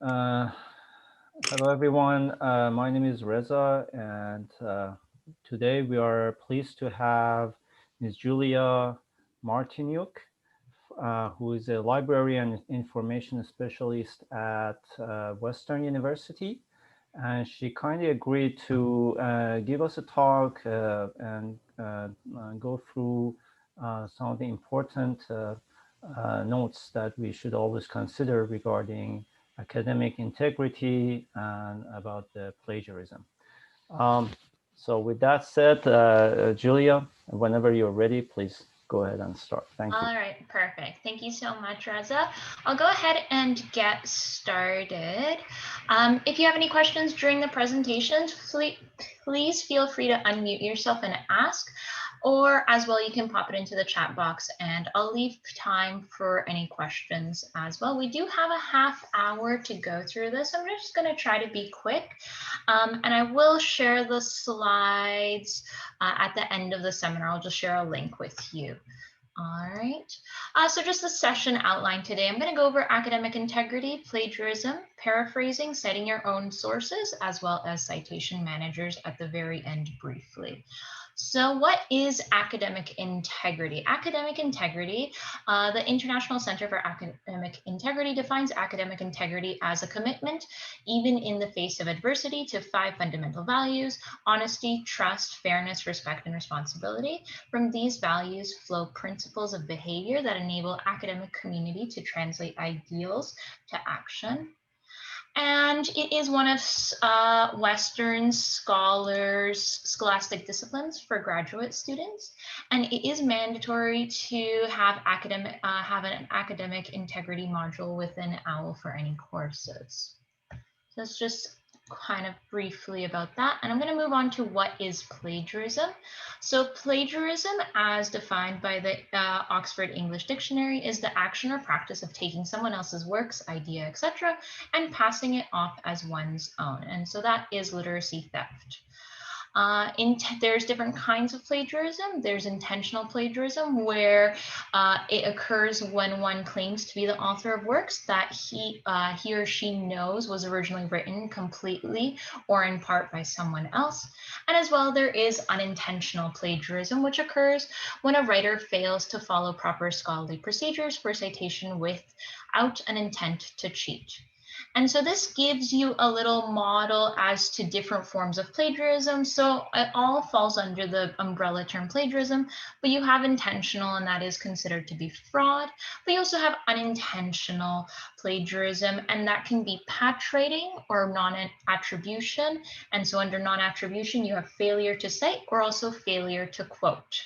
Uh, Hello, everyone. My name is Reza, and today we are pleased to have Ms. Julia Martyniuk, who is a library and information specialist at Western University. And she kindly agreed to give us a talk and go through some of the important notes that we should always consider regarding academic integrity and about the plagiarism. Um, so with that said, Julia, whenever you're ready, please go ahead and start. Thank you. All right, perfect. Thank you so much, Reza. I'll go ahead and get started. If you have any questions during the presentations, please feel free to unmute yourself and ask, or as well, you can pop it into the chat box and I'll leave time for any questions as well. We do have a half hour to go through this. I'm just gonna try to be quick. And I will share the slides at the end of the seminar. I'll just share a link with you. All right, so just the session outline today. I'm going to go over academic integrity, plagiarism, paraphrasing, citing your own sources, as well as citation managers at the very end briefly. So what is academic integrity? Academic integrity, the International Center for Academic Integrity defines academic integrity as a commitment, even in the face of adversity, to 5 fundamental values: honesty, trust, fairness, respect, and responsibility. From these values flow principles of behavior that enable academic community to translate ideals to action. And it is one of Western scholars' scholastic disciplines for graduate students, and it is mandatory to have an academic integrity module within OWL for any courses. So that's just kind of briefly about that. And I'm going to move on to what is plagiarism. So plagiarism, as defined by the Oxford English Dictionary, is the action or practice of taking someone else's works, idea, etc., and passing it off as one's own. And so that is literacy theft. There's different kinds of plagiarism. There's intentional plagiarism, where it occurs when one claims to be the author of works that he or she knows was originally written completely or in part by someone else. And as well, there is unintentional plagiarism, which occurs when a writer fails to follow proper scholarly procedures for citation without an intent to cheat. And so this gives you a little model as to different forms of plagiarism. So it all falls under the umbrella term plagiarism, but you have intentional, and that is considered to be fraud. But you also have unintentional plagiarism, and that can be patch writing or non-attribution. And so under non-attribution, you have failure to cite or also failure to quote.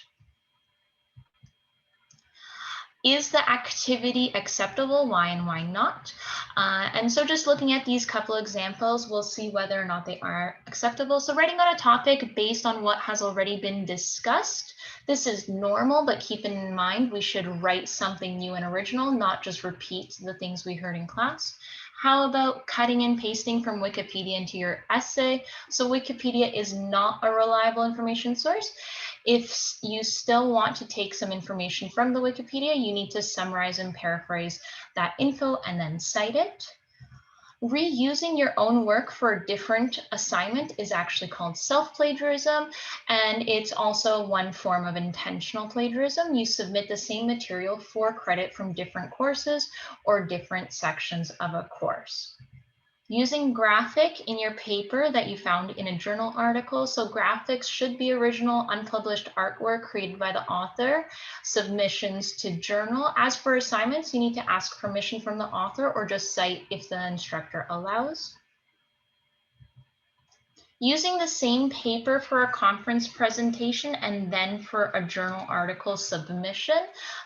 Is the activity acceptable? Why and why not? And so just looking at these couple examples, we'll see whether or not they are acceptable. So writing on a topic based on what has already been discussed, this is normal, but keep in mind we should write something new and original, not just repeat the things we heard in class. How about cutting and pasting from Wikipedia into your essay? So Wikipedia is not a reliable information source. If you still want to take some information from the Wikipedia, you need to summarize and paraphrase that info and then cite it. Reusing your own work for a different assignment is actually called self-plagiarism, and it's also one form of intentional plagiarism. You submit the same material for credit from different courses or different sections of a course. Using graphic in your paper that you found in a journal article. So graphics should be original, unpublished artwork created by the author. Submissions to journal. As for assignments, you need to ask permission from the author or just cite if the instructor allows. Using the same paper for a conference presentation and then for a journal article submission.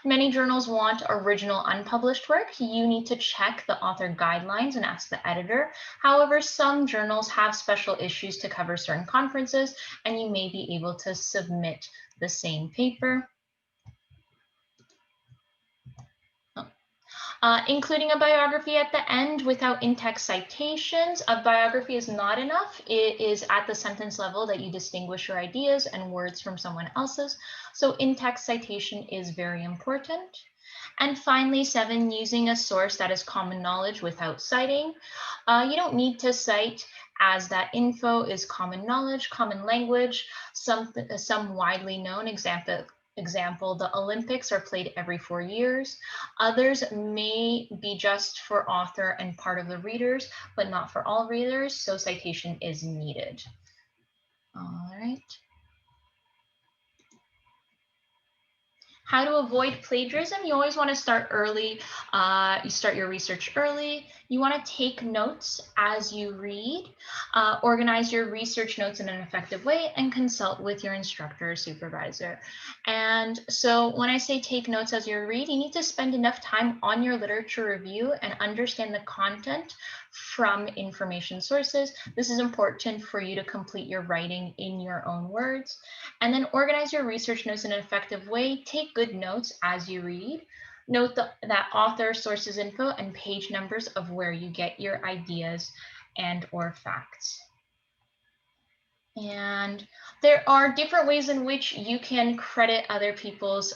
Many journals want original unpublished work. You need to check the author guidelines and ask the editor. However, some journals have special issues to cover certain conferences, and you may be able to submit the same paper. Including a biography at the end without in-text citations. A biography is not enough. It is at the sentence level that you distinguish your ideas and words from someone else's. So in-text citation is very important. And finally, 7, using a source that is common knowledge without citing. You don't need to cite, as that info is common knowledge, common language, some widely known. Example, the Olympics are played every 4 years. Others may be just for author and part of the readers, but not for all readers, so citation is needed. All right. How to avoid plagiarism? You always want to start early. You start your research early. You want to take notes as you read, organize your research notes in an effective way, and consult with your instructor or supervisor. And so when I say take notes as you read, you need to spend enough time on your literature review and understand the content from information sources. This is important for you to complete your writing in your own words. And then organize your research notes in an effective way. Take good notes as you read. Note that author, sources info, and page numbers of where you get your ideas and or facts. And there are different ways in which you can credit other people's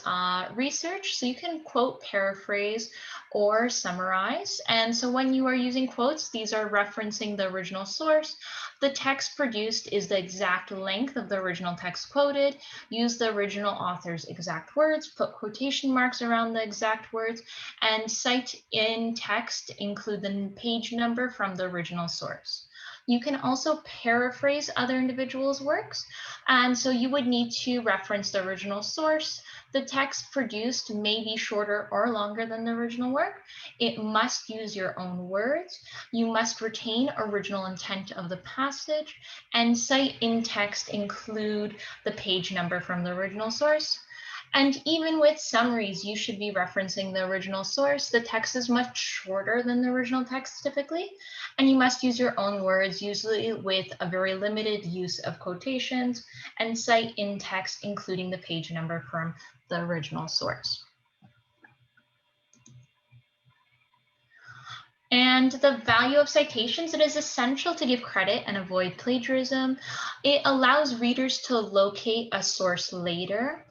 research. So you can quote, paraphrase, or summarize. And so when you are using quotes, these are referencing the original source. The text produced is the exact length of the original text quoted. Use the original author's exact words, put quotation marks around the exact words, and cite in text, include the page number from the original source. You can also paraphrase other individuals' works. And so you would need to reference the original source. The text produced may be shorter or longer than the original work. It must use your own words. You must retain original intent of the passage, and cite in text include the page number from the original source. And even with summaries, you should be referencing the original source. The text is much shorter than the original text typically, and you must use your own words, usually with a very limited use of quotations, and cite in text, including the page number from the original source. And the value of citations, it is essential to give credit and avoid plagiarism. It allows readers to locate a source later.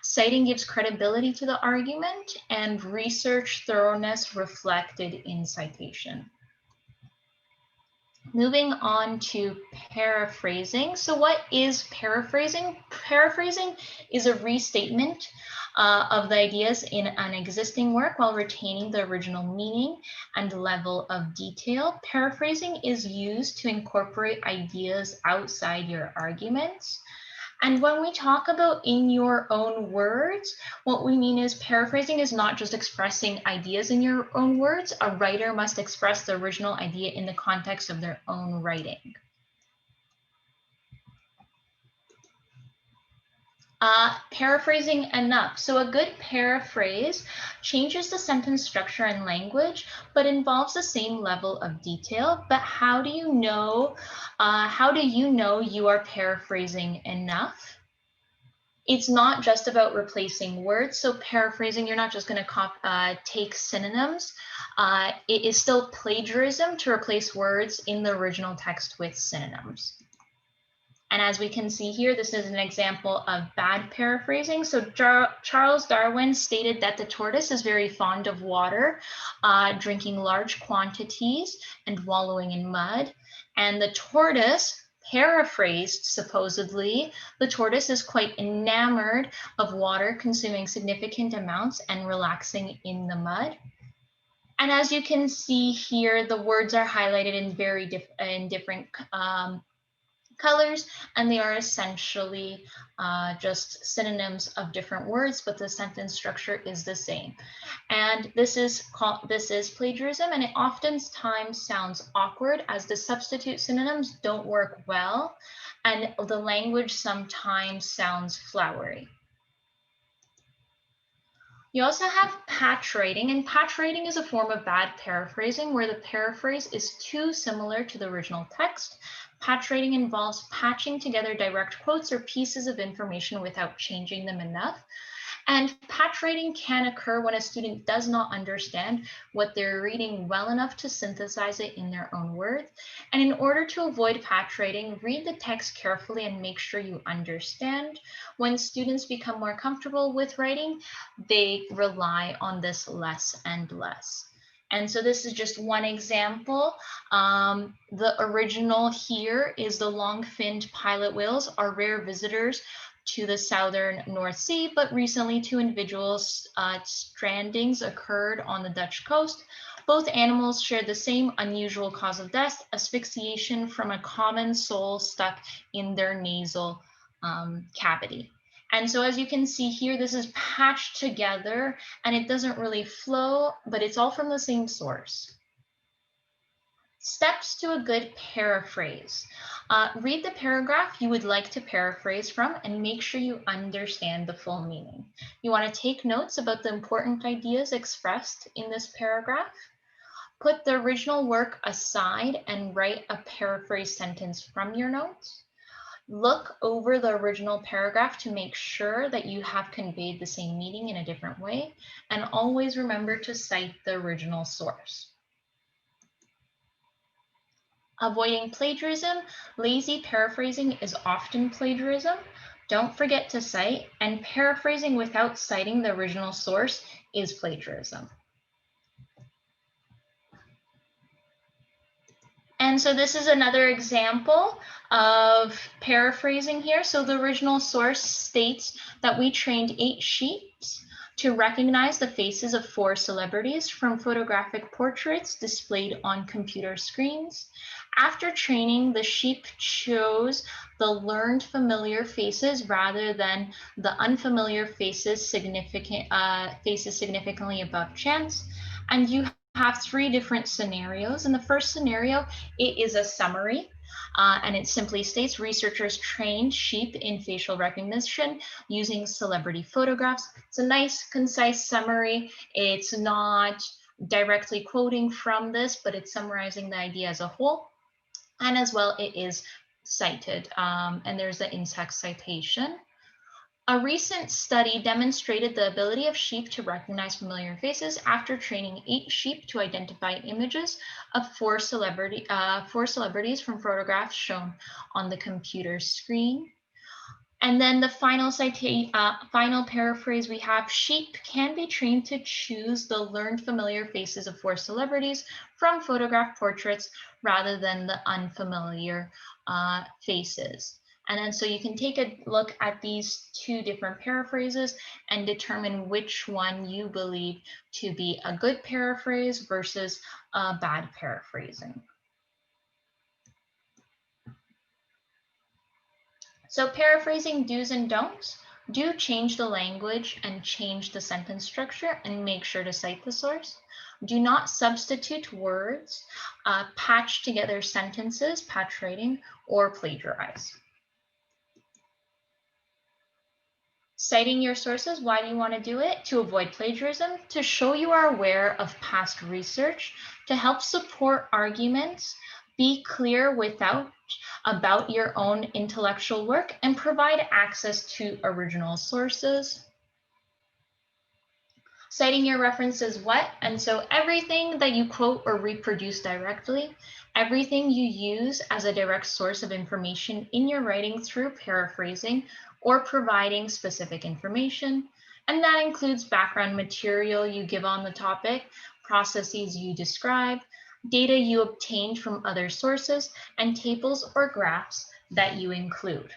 Citing gives credibility to the argument, and research thoroughness reflected in citation. Moving on to paraphrasing. So what is paraphrasing? Paraphrasing is a restatement of the ideas in an existing work while retaining the original meaning and level of detail. Paraphrasing is used to incorporate ideas outside your arguments. And when we talk about in your own words, what we mean is paraphrasing is not just expressing ideas in your own words. A writer must express the original idea in the context of their own writing. Paraphrasing enough. So a good paraphrase changes the sentence structure and language, but involves the same level of detail. But how do you know you are paraphrasing enough? It's not just about replacing words. So paraphrasing, you're not just going to take synonyms. It is still plagiarism to replace words in the original text with synonyms. And as we can see here, this is an example of bad paraphrasing. So Charles Darwin stated that the tortoise is very fond of water, drinking large quantities and wallowing in mud. And the tortoise, paraphrased supposedly, the tortoise is quite enamored of water, consuming significant amounts and relaxing in the mud. And as you can see here, the words are highlighted in different colors, and they are essentially just synonyms of different words, but the sentence structure is the same. And this is plagiarism, and it oftentimes sounds awkward as the substitute synonyms don't work well, and the language sometimes sounds flowery. You also have patch writing, and patch writing is a form of bad paraphrasing where the paraphrase is too similar to the original text. Patch writing involves patching together direct quotes or pieces of information without changing them enough. And patch writing can occur when a student does not understand what they're reading well enough to synthesize it in their own words. And in order to avoid patch writing, read the text carefully and make sure you understand. When students become more comfortable with writing, they rely on this less and less. And so this is just one example. The original here is the long-finned pilot whales are rare visitors to the southern North Sea, but recently two individuals' strandings occurred on the Dutch coast. Both animals shared the same unusual cause of death, asphyxiation from a common sole stuck in their nasal cavity. And so as you can see here, this is patched together and it doesn't really flow, but it's all from the same source. Steps to a good paraphrase. Read the paragraph you would like to paraphrase from and make sure you understand the full meaning. You want to take notes about the important ideas expressed in this paragraph. Put the original work aside and write a paraphrase sentence from your notes. Look over the original paragraph to make sure that you have conveyed the same meaning in a different way, and always remember to cite the original source. Avoiding plagiarism. Lazy paraphrasing is often plagiarism. Don't forget to cite, and paraphrasing without citing the original source is plagiarism. And so this is another example of paraphrasing here. So the original source states that we trained 8 sheep to recognize the faces of 4 celebrities from photographic portraits displayed on computer screens. After training, the sheep chose the learned familiar faces rather than the unfamiliar faces significantly above chance. And you have 3 different scenarios. In the first scenario, it is a summary. And it simply states researchers trained sheep in facial recognition using celebrity photographs. It's a nice, concise summary. It's not directly quoting from this, but it's summarizing the idea as a whole. And as well, it is cited, and there's the in-text citation. A recent study demonstrated the ability of sheep to recognize familiar faces after training 8 sheep to identify images of 4 celebrities from photographs shown on the computer screen. And then the final paraphrase we have: sheep can be trained to choose the learned familiar faces of 4 celebrities from photograph portraits rather than the unfamiliar faces. And then so you can take a look at these 2 different paraphrases and determine which one you believe to be a good paraphrase versus a bad paraphrasing. So paraphrasing do's and don'ts. Do change the language and change the sentence structure and make sure to cite the source. Do not substitute words, patch together sentences, patch writing, or plagiarize. Citing your sources. Why do you want to do it? To avoid plagiarism, to show you are aware of past research, to help support arguments, be clear about your own intellectual work, and provide access to original sources. Citing your references what? And so everything that you quote or reproduce directly, everything you use as a direct source of information in your writing through paraphrasing or providing specific information. And that includes background material you give on the topic, processes you describe, data you obtained from other sources, and tables or graphs that you include.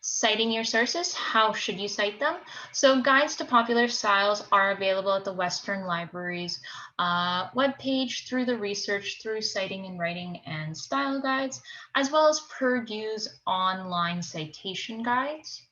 Citing your sources. How should you cite them? So guides to popular styles are available at the Western Library's webpage, through the research, through citing and writing and style guides, as well as Purdue's online citation guides.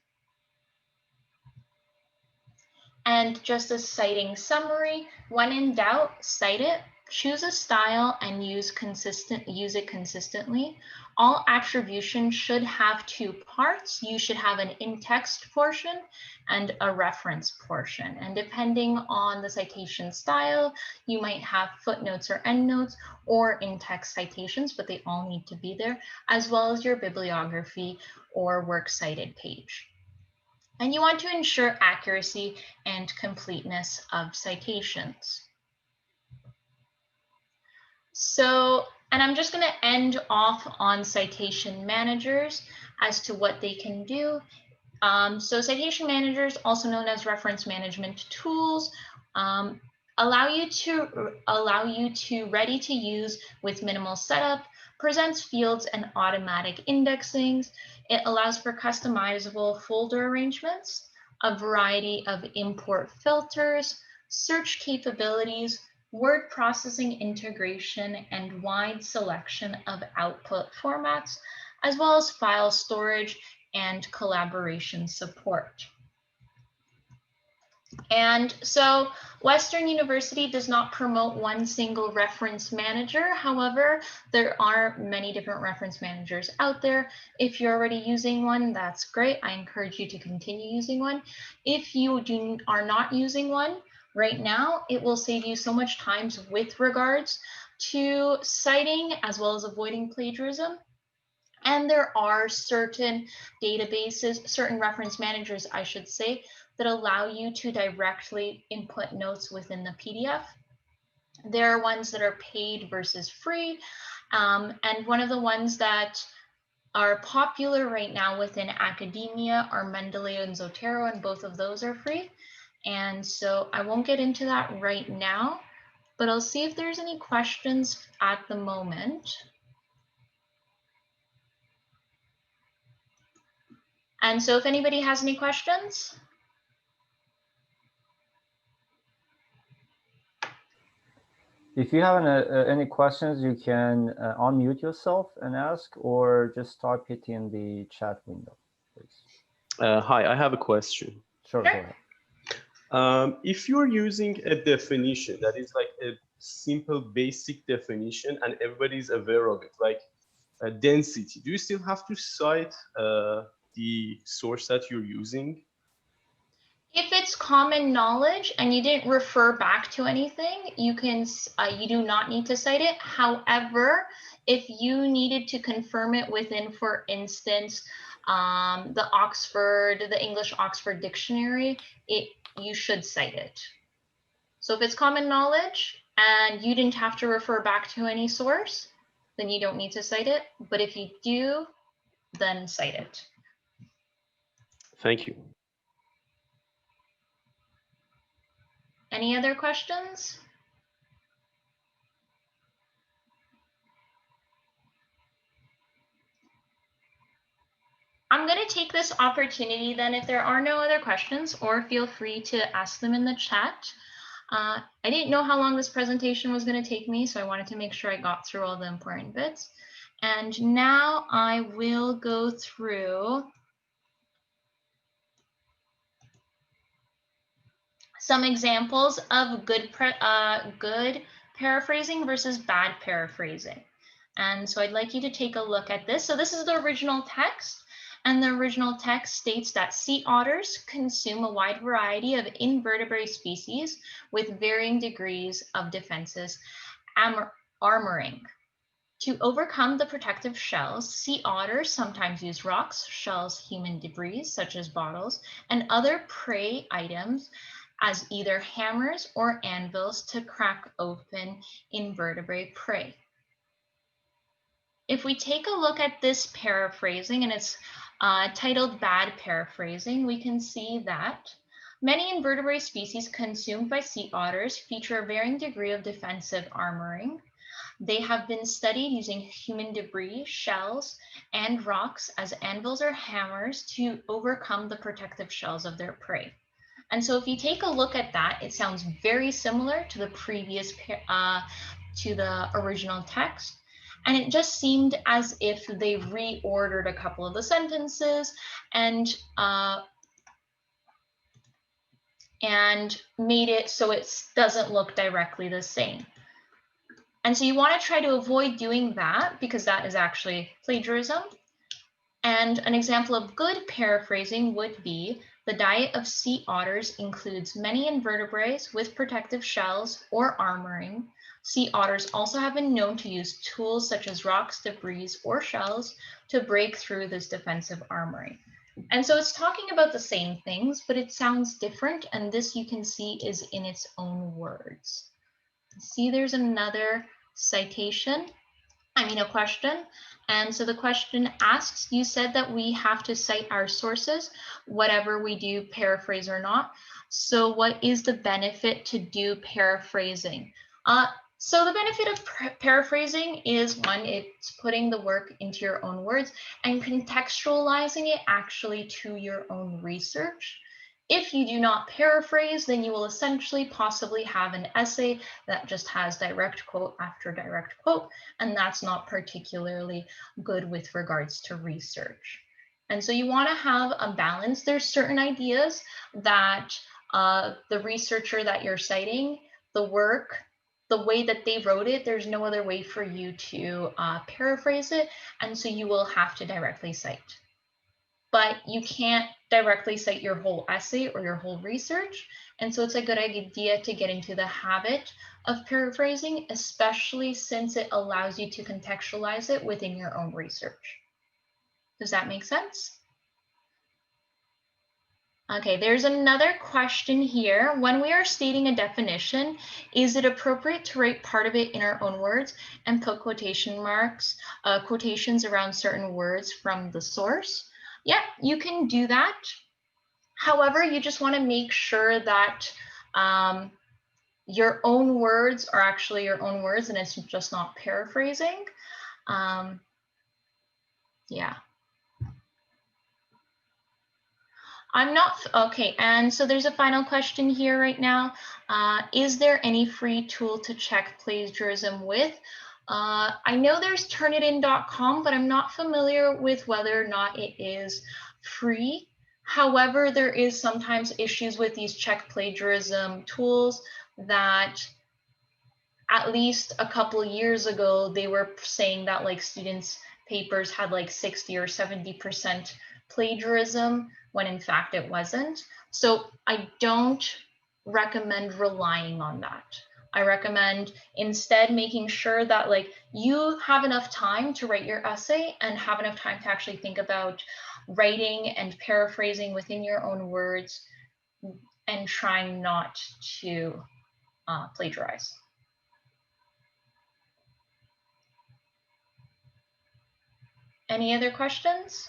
And just a citing summary: when in doubt, cite it. Choose a style and use it consistently. All attribution should have 2 parts. You should have an in-text portion and a reference portion. And depending on the citation style, you might have footnotes or endnotes or in-text citations, but they all need to be there, as well as your bibliography or works cited page. And you want to ensure accuracy and completeness of citations. So, and I'm just going to end off on citation managers as to what they can do. So citation managers, also known as reference management tools, allow you to ready to use with minimal setup, presents fields and automatic indexings. It allows for customizable folder arrangements, a variety of import filters, search capabilities, word processing integration, and wide selection of output formats, as well as file storage and collaboration support. And so Western University does not promote one single reference manager. However, there are many different reference managers out there. If you're already using one, that's great. I encourage you to continue using one. If you are not using one right now, it will save you so much time with regards to citing as well as avoiding plagiarism. And there are certain databases, certain reference managers, I should say, that allow you to directly input notes within the PDF. There are ones that are paid versus free. And one of the ones that are popular right now within academia are Mendeley and Zotero, and both of those are free. And so I won't get into that right now, but I'll see if there's any questions at the moment. And so if anybody has any questions. If you have any questions, you can unmute yourself and ask, or just type it in the chat window, please. Hi, I have a question. Sure, go ahead. If you're using a definition that is like a simple basic definition and everybody's aware of it, like density, do you still have to cite the source that you're using? If it's common knowledge and you didn't refer back to anything, you do not need to cite it. However, if you needed to confirm it within, for instance, the English Oxford Dictionary, you should cite it. So if it's common knowledge and you didn't have to refer back to any source, then you don't need to cite it. But if you do, then cite it. Thank you. Any other questions? I'm going to take this opportunity then, if there are no other questions, or feel free to ask them in the chat. I didn't know how long this presentation was going to take me, so I wanted to make sure I got through all the important bits. And now I will go through some examples of good paraphrasing versus bad paraphrasing. And so I'd like you to take a look at this. So this is the original text. And the original text states that sea otters consume a wide variety of invertebrate species with varying degrees of defenses armoring. To overcome the protective shells, sea otters sometimes use rocks, shells, human debris, such as bottles, and other prey items as either hammers or anvils to crack open invertebrate prey. If we take a look at this paraphrasing, and it's titled Bad Paraphrasing, we can see that many invertebrate species consumed by sea otters feature a varying degree of defensive armoring. They have been studied using human debris, shells, and rocks as anvils or hammers to overcome the protective shells of their prey. And so if you take a look at that, it sounds very similar to the previous, to the original text. And it just seemed as if they reordered a couple of the sentences and made it so it doesn't look directly the same. And so you want to try to avoid doing that, because that is actually plagiarism. And an example of good paraphrasing would be, the diet of sea otters includes many invertebrates with protective shells or armoring. Sea otters also have been known to use tools such as rocks, debris, or shells to break through this defensive armoring. And so it's talking about the same things, but it sounds different. And this you can see is in its own words. See, there's another citation. A question. And so the question asks, you said that we have to cite our sources, whatever we do, paraphrase or not. So what is the benefit to do paraphrasing? So the benefit of paraphrasing is, one, it's putting the work into your own words and contextualizing it actually to your own research. If you do not paraphrase, then you will essentially possibly have an essay that just has direct quote after direct quote, and that's not particularly good with regards to research. And so you want to have a balance. There's certain ideas that the researcher that you're citing, the work, the way that they wrote it, there's no other way for you to paraphrase it, and so you will have to directly cite. But you can't directly cite your whole essay or your whole research. And so it's a good idea to get into the habit of paraphrasing, especially since it allows you to contextualize it within your own research. Does that make sense? Okay, there's another question here. When we are stating a definition, is it appropriate to write part of it in our own words and put quotation marks, quotations around certain words from the source? Yeah, you can do that. However, you just want to make sure that your own words are actually your own words and it's just not paraphrasing. Yeah. I'm not, okay, and so there's a final question here right now. Is there any free tool to check plagiarism with? I know there's turnitin.com, but I'm not familiar with whether or not it is free. However, there is sometimes issues with these check plagiarism tools that at least a couple years ago, they were saying that like students' papers had like 60 or 70% plagiarism when in fact it wasn't. So I don't recommend relying on that. I recommend instead making sure that like you have enough time to write your essay and have enough time to actually think about writing and paraphrasing within your own words and trying not to plagiarize. Any other questions?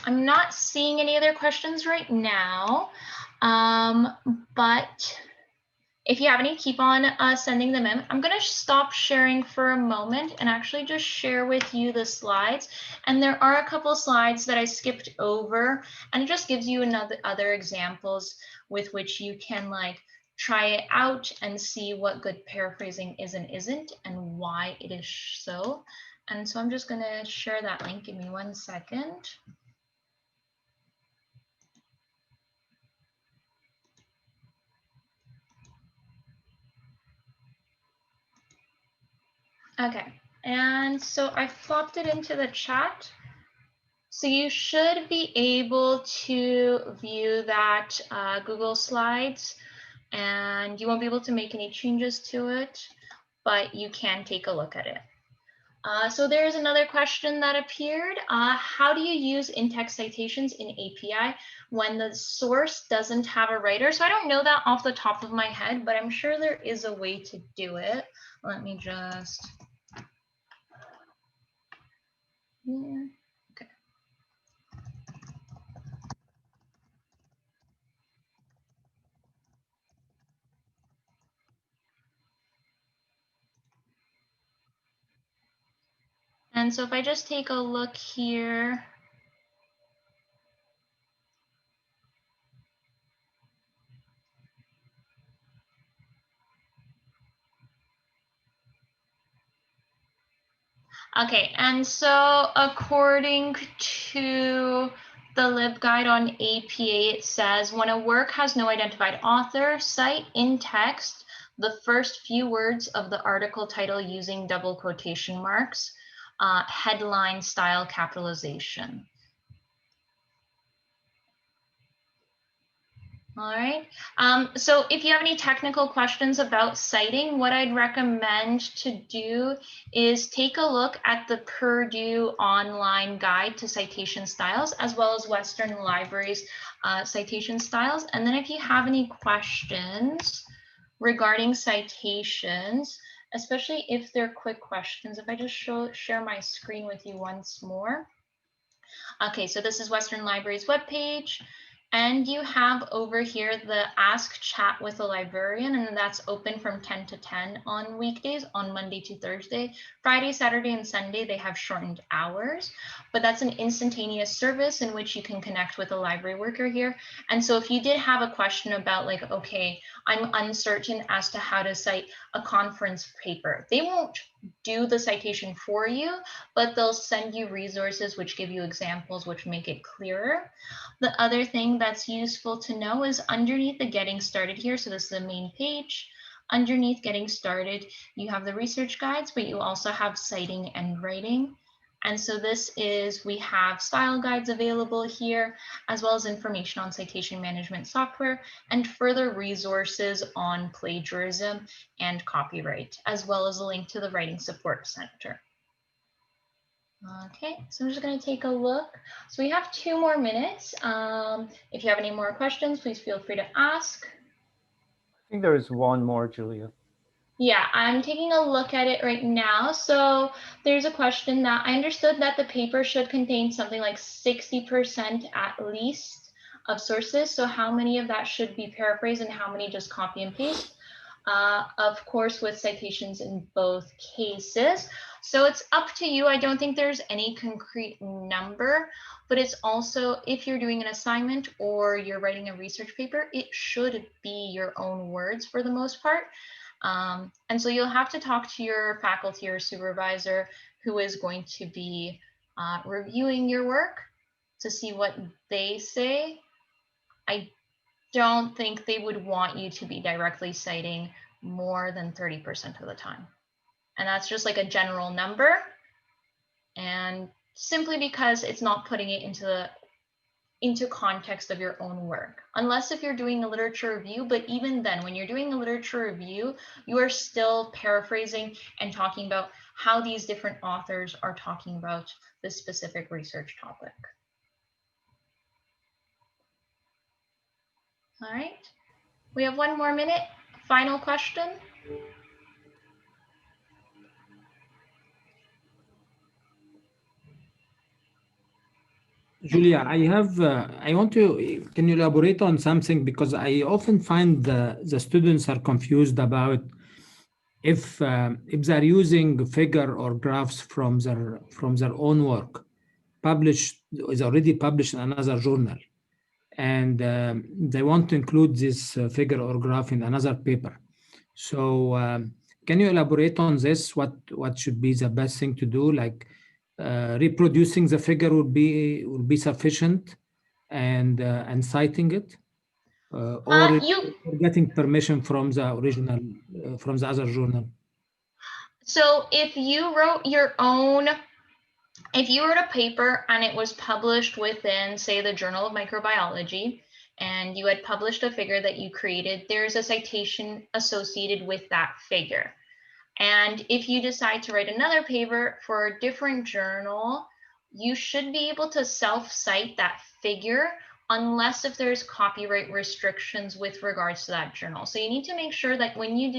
I'm not seeing any other questions right now, but if you have any, keep on sending them in. I'm going to stop sharing for a moment and actually just share with you the slides. And there are a couple slides that I skipped over, and it just gives you other examples with which you can like try it out and see what good paraphrasing is and isn't and why it is so. And so I'm just going to share that link. Give me 1 second. Okay, and so I flopped it into the chat. So you should be able to view that Google Slides, and you won't be able to make any changes to it, but you can take a look at it. So there's another question that appeared. How do you use in-text citations in API when the source doesn't have a writer? So I don't know that off the top of my head, but I'm sure there is a way to do it. Let me just... Yeah. Okay. And so if I just take a look here, okay, and so according to the LibGuide on APA, it says when a work has no identified author, cite in text the first few words of the article title using double quotation marks, headline style capitalization. All right. So if you have any technical questions about citing, what I'd recommend to do is take a look at the Purdue online guide to citation styles, as well as Western Library's citation styles. And then if you have any questions regarding citations, especially if they're quick questions, if I just share my screen with you once more. Okay, so this is Western Library's webpage. And you have over here the Ask Chat with a Librarian, and that's open from 10 to 10 on weekdays, on Monday to Thursday. Friday, Saturday, and Sunday, they have shortened hours, but that's an instantaneous service in which you can connect with a library worker here. And so if you did have a question about like, okay, I'm uncertain as to how to cite a conference paper, they won't do the citation for you, but they'll send you resources which give you examples which make it clearer. The other thing that's useful to know is underneath the Getting Started here, so this is the main page, underneath Getting Started, you have the research guides, but you also have citing and writing. And so this is, we have style guides available here, as well as information on citation management software and further resources on plagiarism and copyright, as well as a link to the Writing Support Center. Okay, so I'm just going to take a look. So we have 2 more minutes. If you have any more questions, please feel free to ask. I think there is one more, Julia. Yeah, I'm taking a look at it right now. So there's a question that I understood that the paper should contain something like 60% at least of sources. So how many of that should be paraphrased and how many just copy and paste? Of course, with citations in both cases. So it's up to you. I don't think there's any concrete number, but it's also, if you're doing an assignment or you're writing a research paper, it should be your own words for the most part. And so you'll have to talk to your faculty or supervisor who is going to be reviewing your work to see what they say. I don't think they would want you to be directly citing more than 30% of the time. And that's just like a general number. And simply because it's not putting it into context of your own work, unless if you're doing a literature review. But even then, when you're doing a literature review, you are still paraphrasing and talking about how these different authors are talking about this specific research topic. All right, we have 1 more minute. Final question. Julia, I want to, can you elaborate on something? Because I often find the students are confused about if they're using figure or graphs from their own work, published, is already published in another journal, and they want to include this figure or graph in another paper. So can you elaborate on this? What should be the best thing to do? Like reproducing the figure would be sufficient, and citing it, or getting permission from the original from the other journal. So if you wrote your own, if you wrote a paper and it was published within, say, the Journal of Microbiology, and you had published a figure that you created, there's a citation associated with that figure. And if you decide to write another paper for a different journal, you should be able to self-cite that figure unless if there's copyright restrictions with regards to that journal. So you need to make sure that when you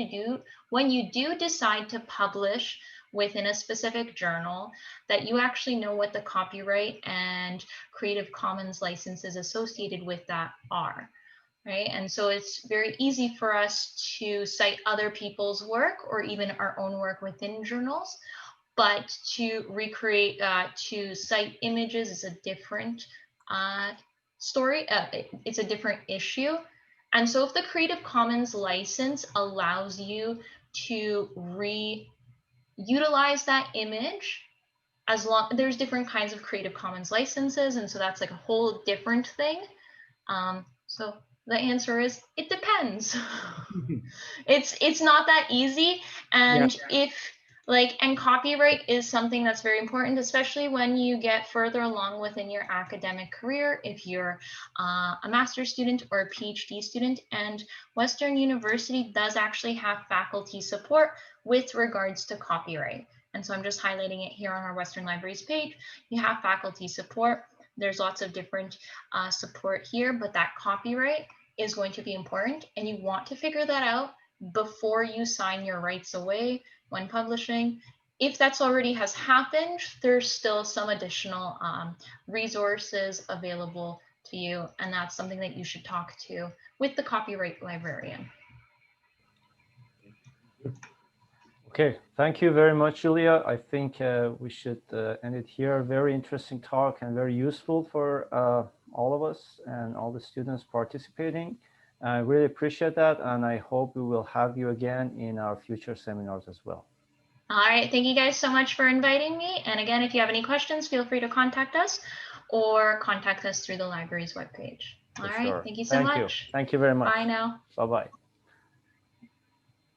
do decide to publish within a specific journal, that you actually know what the copyright and Creative Commons licenses associated with that are. Right? And so it's very easy for us to cite other people's work or even our own work within journals, but to recreate, to cite images is a different story. It's a different issue. And so if the Creative Commons license allows you to reutilize that image, as long, there's different kinds of Creative Commons licenses, and so that's like a whole different thing. So the answer is it depends. It's not that easy. And if And copyright is something that's very important, especially when you get further along within your academic career, if you're a master's student or a PhD student. And Western University does actually have faculty support with regards to copyright. And so I'm just highlighting it here on our Western Libraries page. You have faculty support. There's lots of different support here, but that copyright is going to be important, and you want to figure that out before you sign your rights away when publishing. If that's already has happened, there's still some additional resources available to you, and that's something that you should talk to with the copyright librarian. Okay, thank you very much, Julia. I think we should end it here. Very interesting talk and very useful for all of us and all the students participating. I really appreciate that, and I hope we will have you again in our future seminars as well. All right, thank you guys so much for inviting me. And again, if you have any questions, feel free to contact us or contact us through the library's webpage. All right, thank you so much. Thank you very much. Bye now. Bye-bye.